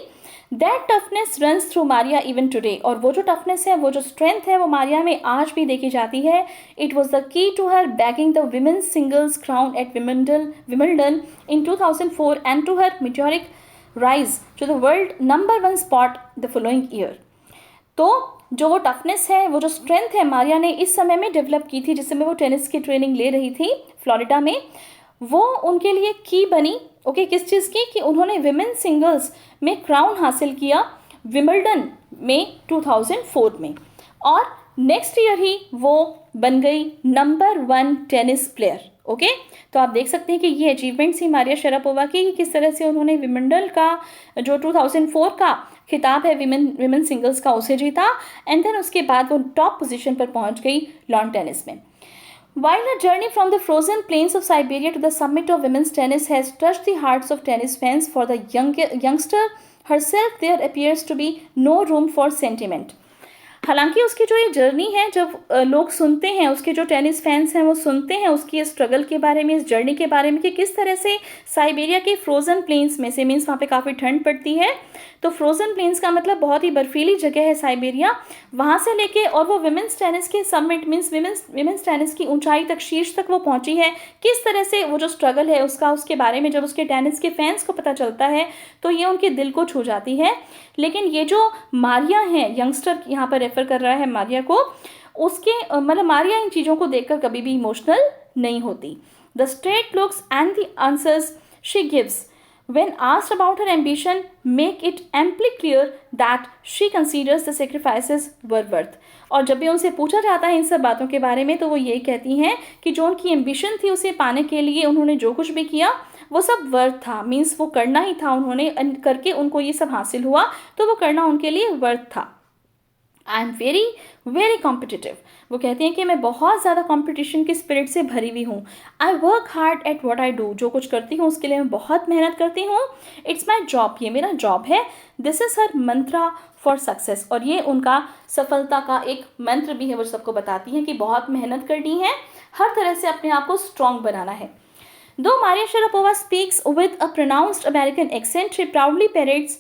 That toughness runs through Maria even today, और वो जो टफनेस है, वो जो स्ट्रेंथ है, वो मारिया में आज भी देखी जाती है। It was the key to her bagging the women's singles crown at Wimbledon in 2004 and to her meteoric rise to the world number 1 spot the following year। तो जो वो टफनेस है, वो जो स्ट्रेंथ है मारिया ने इस समय में डेवलप की थी, जिस समय वो टेनिस की ट्रेनिंग ले रही थी फ्लोरिडा में, वो उनके लिए की बनी। ओके, किस चीज़ की? कि उन्होंने विमेन सिंगल्स में क्राउन हासिल किया विमिल्डन में 2004 में, और नेक्स्ट ईयर ही वो बन गई नंबर 1 टेनिस प्लेयर। ओके, तो आप देख सकते हैं कि ये अचीवमेंट थी मारिया शरापोवा की, किस तरह से उन्होंने विमिल्डन का जो 2004 का खिताब है विमेन सिंगल्स का, उसे जीता, एंड देन उसके बाद वो टॉप पोजीशन पर पहुंच गई लॉन टेनिस में। While her journey from the frozen plains of Siberia to the summit of women's tennis has touched the hearts of tennis fans, for the youngster herself there appears to be no room for sentiment। हालांकि उसकी जो ये जर्नी है, जब लोग सुनते हैं, उसके जो टेनिस फैंस हैं वो सुनते हैं उसकी इस स्ट्रगल के बारे में, इस जर्नी के बारे में, कि किस तरह से साइबेरिया के फ्रोज़न प्लेन्स में से, मीन्स वहाँ पे काफ़ी ठंड पड़ती है, तो फ्रोज़न प्लेन्स का मतलब बहुत ही बर्फीली जगह है साइबेरिया, वहाँ से लेके और वो विमेंस टेनिस के समिट, मीन्स विमेंस टेनिस की ऊंचाई तक, शीर्ष तक वो पहुँची है। किस तरह से वो जो स्ट्रगल है उसका, उसके बारे में जब उसके टेनिस के फैंस को पता चलता है तो ये उनके दिल को छू जाती है। लेकिन ये जो मारिया है, यंगस्टर यहाँ पर रेफर कर रहा है मारिया को, उसके मतलब मारिया इन चीज़ों को देखकर कभी भी इमोशनल नहीं होती। The straight looks and the answers she gives when asked about her ambition make it amply clear that she considers the sacrifices were worth। और जब भी उनसे पूछा जाता है इन सब बातों के बारे में, तो वो यही कहती हैं कि जो उनकी एम्बिशन थी उसे पाने के लिए उन्होंने जो कुछ भी किया वो सब वर्थ था, मीन्स वो करना ही था, उन्होंने करके उनको ये सब हासिल हुआ, तो वो करना उनके लिए वर्थ था। I am very very competitive, वो कहती हैं कि मैं बहुत ज़्यादा कॉम्पिटिशन की स्पिरिट से भरी हुई हूँ। I work hard at what I do, जो कुछ करती हूँ उसके लिए मैं बहुत मेहनत करती हूँ। इट्स माई जॉब, ये मेरा जॉब है। This is her Mantra for success, और ये उनका सफलता का एक मंत्र भी है, वो सबको बताती हैं कि बहुत मेहनत करनी है, हर तरह से अपने आप को स्ट्रॉन्ग बनाना है। Though Maria Sharapova speaks with a pronounced American accent, she proudly parades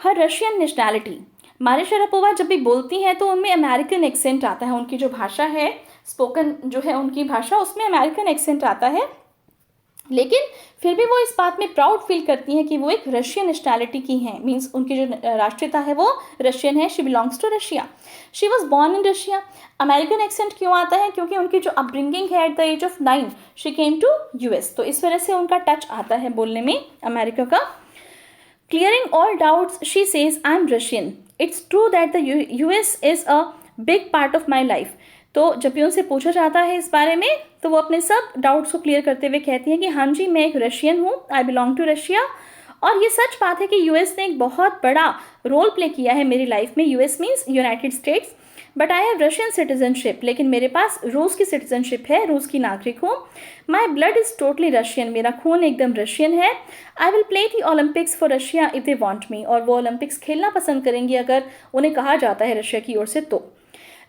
her Russian nationality. Maria Sharapova जब भी बोलती हैं तो उनमें अमेरिकन एक्सेंट आता है, उनकी जो भाषा है, स्पोकन जो है उनकी भाषा, उसमें अमेरिकन एक्सेंट आता है, लेकिन फिर भी वो इस बात में प्राउड फील करती हैं कि वो एक रशियन नेशनैलिटी की हैं, मीन्स उनकी जो राष्ट्रीयता है वो रशियन है। She belongs to Russia, she was born in Russia. American accent क्यों आता है? क्योंकि उनकी जो अपब्रिंगिंग है, at the age of 9 she came to US, तो इस वजह से उनका टच आता है बोलने में अमेरिका का। Clearing all doubts she says I am Russian, it's true that the US is a big part of my life. तो जब भी उनसे पूछा जाता है इस बारे में, तो वो अपने सब डाउट्स को क्लियर करते हुए कहती हैं कि हाँ जी, मैं एक रशियन हूँ, आई बिलोंग टू रशिया, और ये सच बात है कि US ने एक बहुत बड़ा रोल प्ले किया है मेरी लाइफ में। US means United states, but I have Russian citizenship, लेकिन मेरे पास रूस की सिटीजनशिप है, रूस की नागरिक हूँ। My blood is totally Russian, मेरा खून एकदम रशियन है। I will play the Olympics for Russia if they want me, और वो ओलंपिक्स खेलना पसंद करेंगी अगर उन्हें कहा जाता है रशिया की ओर से तो।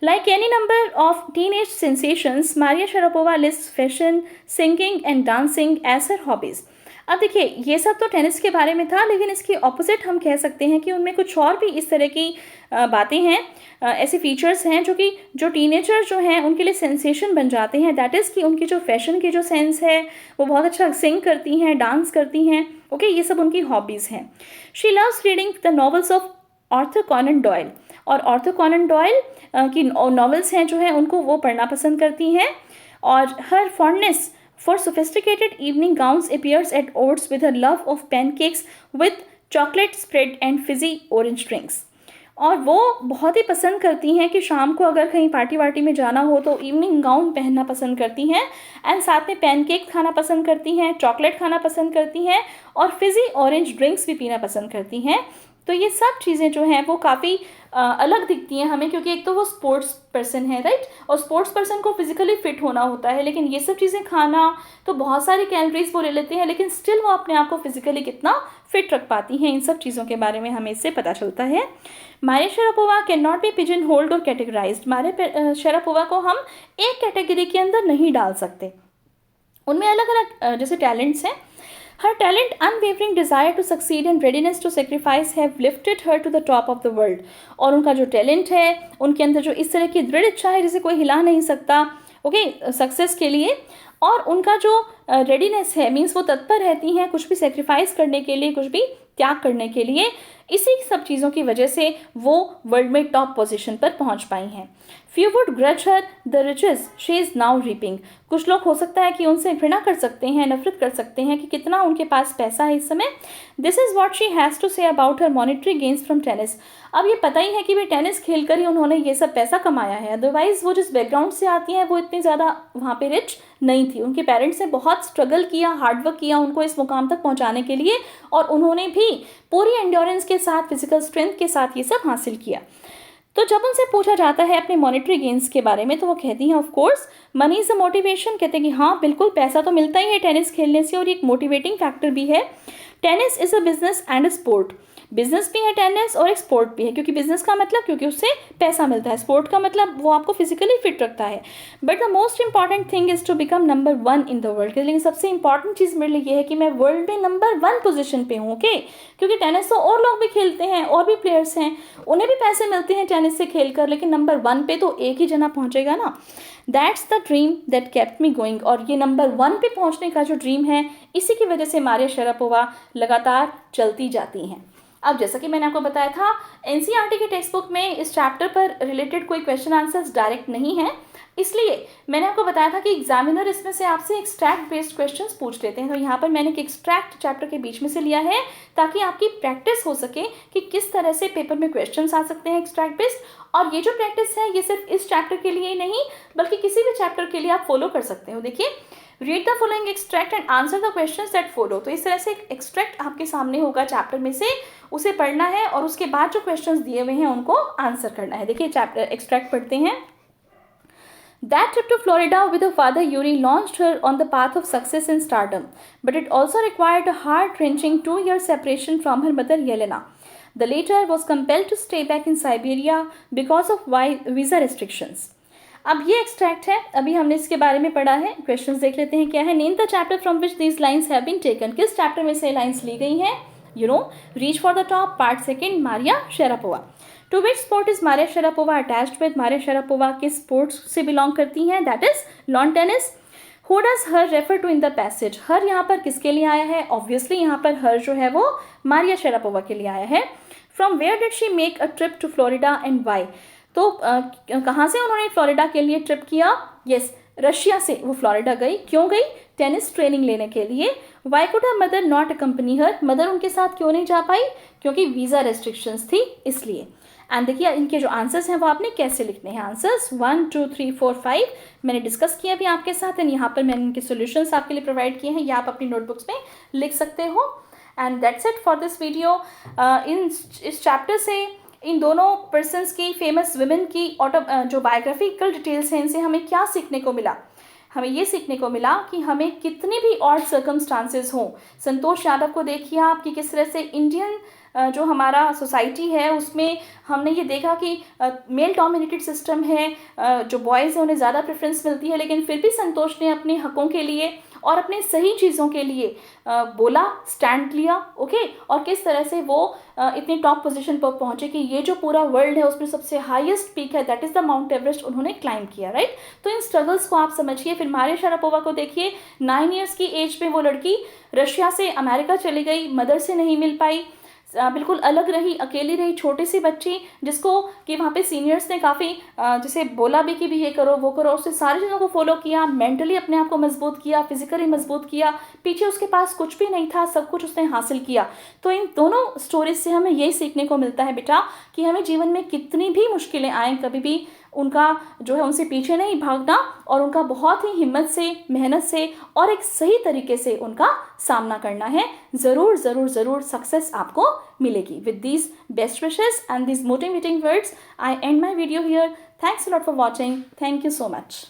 Like any number of teenage sensations, Maria Sharapova lists fashion, singing and dancing as her hobbies। अब देखिए, ये सब तो टेनिस के बारे में था, लेकिन इसके ऑपोजिट हम कह सकते हैं कि उनमें कुछ और भी इस तरह की बातें हैं, ऐसे फीचर्स हैं जो कि जो टीनेजर जो हैं उनके लिए सेंसेशन बन जाते हैं। दैट इज़ कि उनकी जो फैशन की जो सेंस है, वो बहुत अच्छा सिंग करती हैं, डांस करती हैं। ओके, ये सब उनकी हॉबीज़ हैं। She loves reading the novels of Arthur Conan Doyle, और आर्थर कॉनन डॉयल की नॉवेल्स हैं जो हैं उनको वो पढ़ना पसंद करती हैं। और her fondness for sophisticated evening gowns appears at odds with her love of pancakes with chocolate spread and fizzy orange drinks. और वो बहुत ही पसंद करती हैं कि शाम को अगर कहीं पार्टी वार्टी में जाना हो तो इवनिंग गाउन पहनना पसंद करती हैं, एंड साथ में पैनकेक खाना पसंद करती हैं, चॉकलेट खाना पसंद करती हैं और फिज़ी ऑरेंज ड्रिंक्स भी पीना पसंद करती हैं। तो ये सब चीज़ें जो हैं वो काफ़ी अलग दिखती हैं हमें, क्योंकि एक तो वो स्पोर्ट्स पर्सन है, राइट, और स्पोर्ट्स पर्सन को फिजिकली फिट होना होता है, लेकिन ये सब चीज़ें खाना तो बहुत सारी कैलोरीज वो ले लेते हैं, लेकिन स्टिल वो अपने आप को फिजिकली कितना फिट रख पाती हैं, इन सब चीज़ों के बारे में हमें इससे पता चलता है। Maria Sharapova can not be pigeon hold और कैटेगराइज्ड। मारिया शरापोवा को हम एक कैटेगरी के अंदर नहीं डाल सकते, उनमें अलग अलग जैसे टैलेंट्स हैं। Her talent, unwavering desire to succeed and readiness to sacrifice have lifted her to the top of the world. और उनका जो टैलेंट है, उनके अंदर जो इस तरह की दृढ़ इच्छा है जिसे कोई हिला नहीं सकता, ओके, सक्सेस के लिए, और उनका जो रेडीनेस है, मीन्स वो तत्पर रहती हैं कुछ भी सेक्रीफाइस करने के लिए, कुछ भी त्याग करने के लिए, इसी सब चीज़ों की वजह से वो वर्ल्ड में टॉप पोजीशन पर पहुंच पाई हैं। Few would grudge her the riches she is now reaping. कुछ लोग हो सकता है कि उनसे घृणा कर सकते हैं, नफरत कर सकते हैं कि कितना उनके पास पैसा है इस समय। This is what she has to say about her monetary gains from tennis. अब ये पता ही है कि वे टेनिस खेल कर ही उन्होंने ये सब पैसा कमाया है, अदरवाइज़ वो जिस बैकग्राउंड से आती हैं वो इतनी ज़्यादा वहाँ पे रिच नहीं थी। उनके पेरेंट्स ने बहुत स्ट्रगल किया, हार्डवर्क किया उनको इस मुकाम तक पहुँचाने के लिए, और उन्होंने भी पूरी एंड्योरेंस के साथ, फिजिकल स्ट्रेंथ के साथ ये सब हासिल किया। तो जब उनसे पूछा जाता है अपने मॉनेटरी गेन्स के बारे में तो वो कहती हैं of course money is a motivation. कहते हैं कि हाँ बिल्कुल पैसा तो मिलता ही है टेनिस खेलने से, और एक मोटिवेटिंग फैक्टर भी है। Tennis is a business and a sport. Business भी है टेनिस और एक स्पोर्ट भी है, क्योंकि बिजनेस का मतलब क्योंकि उससे पैसा मिलता है, स्पोर्ट का मतलब वो आपको फिजिकली फिट रखता है। But the most important thing is to become number 1 in the world. लेकिन सबसे इंपॉर्टेंट चीज़ मेरे लिए ये है कि मैं वर्ल्ड में नंबर 1 पोजीशन पे हूँ, ओके, क्योंकि टेनिस तो और लोग भी खेलते हैं, और भी प्लेयर्स हैं, उन्हें भी पैसे मिलते हैं टेनिस से खेलकर, लेकिन नंबर 1 पे तो एक ही जना पहुँचेगा ना। That's the dream that kept me going. और ये नंबर 1 पे पहुँचने का जो ड्रीम है, इसी की वजह से मारिया शरापोवा लगातार चलती जाती हैं। अब जैसा कि मैंने आपको बताया था, एनसीईआरटी के टेक्स्ट बुक में इस चैप्टर पर रिलेटेड कोई क्वेश्चन आंसर्स डायरेक्ट नहीं है, इसलिए मैंने आपको बताया था कि एग्जामिनर इसमें से आपसे एक्सट्रैक्ट बेस्ड क्वेश्चंस पूछ लेते हैं। तो यहाँ पर मैंने एक एक्सट्रैक्ट चैप्टर के बीच में से लिया है ताकि आपकी प्रैक्टिस हो सके कि किस तरह से पेपर में क्वेश्चंस आ सकते हैं एक्सट्रैक्ट बेस्ड। और ये जो प्रैक्टिस है ये सिर्फ इस चैप्टर के लिए ही नहीं बल्कि किसी भी चैप्टर के लिए आप फॉलो कर सकते हो। देखिए, read the following extract and answer the questions that follow. तो इस तरह से एक एक्सट्रैक्ट आपके सामने होगा चैप्टर में से, उसे पढ़ना है और उसके बाद जो क्वेश्चंस दिए हुए हैं उनको आंसर करना है। देखिए चैप्टर एक्सट्रैक्ट पढ़ते हैं। That trip to Florida with her father Yuri launched her on the path of success and stardom, but it also required a heart-wrenching 2-year separation from her mother Yelena. The latter was compelled to stay back in Siberia because of visa restrictions. अब ये एक्सट्रैक्ट है, अभी हमने इसके बारे में पढ़ा है। क्वेश्चंस देख लेते हैं क्या है। Name the chapter from which these lines have been taken. किस चैप्टर में से लाइन्स ली गई हैं? Reach for the top, part second, Maria Sharapova. To which sport is Maria Sharapova attached with. Maria Sharapova किस स्पोर्ट्स से बिलोंग करती हैं? That is lawn tennis. Who does her refer to in the passage. Her यहाँ पर किसके लिए आया है? ऑब्वियसली यहाँ पर हर जो है वो मारिया शरापोवा के लिए आया है। From where did she make a trip to Florida and why. तो कहाँ से उन्होंने फ्लोरिडा के लिए ट्रिप किया? यस, रशिया से वो फ्लोरिडा गई। क्यों गई? टेनिस ट्रेनिंग लेने के लिए। Y could her mother not accompany her. Mother उनके साथ क्यों नहीं जा पाई? क्योंकि वीज़ा रेस्ट्रिक्शंस थी इसलिए। एंड देखिए इनके जो आंसर्स हैं वो आपने कैसे लिखने हैं। आंसर्स 1, 2, 3, 4, 5 मैंने डिस्कस किया भी आपके साथ, एंड यहाँ पर मैंने इनके सॉल्यूशंस आपके लिए प्रोवाइड किए हैं, ये आप अपनी नोटबुक्स में लिख सकते हो। And that's it for this video. इस चैप्टर से इन दोनों पर्सन्स की, फेमस वुमेन की जो बायोग्राफिकल डिटेल्स हैं, इनसे हमें क्या सीखने को मिला? हमें ये सीखने को मिला कि हमें कितनी भी ऑड सर्कमस्टांसेस हों, संतोष यादव को देखिए आप कि किस तरह से इंडियन जो हमारा सोसाइटी है उसमें हमने ये देखा कि मेल डोमिनेटेड सिस्टम है, जो बॉयज़ हैं उन्हें ज़्यादा प्रेफरेंस मिलती है, लेकिन फिर भी संतोष ने अपने हकों के लिए और अपने सही चीज़ों के लिए बोला, स्टैंड लिया, ओके। और किस तरह से वो इतनी टॉप पोजीशन पर पहुंचे कि ये जो पूरा वर्ल्ड है उसमें सबसे हाईएस्ट पीक है, that is the mount Everest, उन्होंने क्लाइंब किया, राइट। तो इन स्ट्रगल्स को आप समझिए। फिर मारिया शरापोवा को देखिए, 9 ईयर्स की एज पे वो लड़की रशिया से अमेरिका चली गई, मदर से नहीं मिल पाई, बिल्कुल अलग रही, अकेली रही, छोटी सी बच्ची जिसको कि वहाँ पे सीनियर्स ने काफ़ी जैसे बोला भी कि भी ये करो वो करो, उसने सारी चीज़ों को फॉलो किया, मेंटली अपने आप को मजबूत किया, फिजिकली मजबूत किया, पीछे उसके पास कुछ भी नहीं था, सब कुछ उसने हासिल किया। तो इन दोनों स्टोरीज से हमें यही सीखने को मिलता है बेटा कि हमें जीवन में कितनी भी मुश्किलें आएँ, कभी भी उनका जो है उनसे पीछे नहीं भागना और उनका बहुत ही हिम्मत से, मेहनत से और एक सही तरीके से उनका सामना करना है। ज़रूर ज़रूर ज़रूर सक्सेस आपको मिलेगी। With these best wishes and these motivating words I and my video here. Thanks a lot for watching. Thank you so much.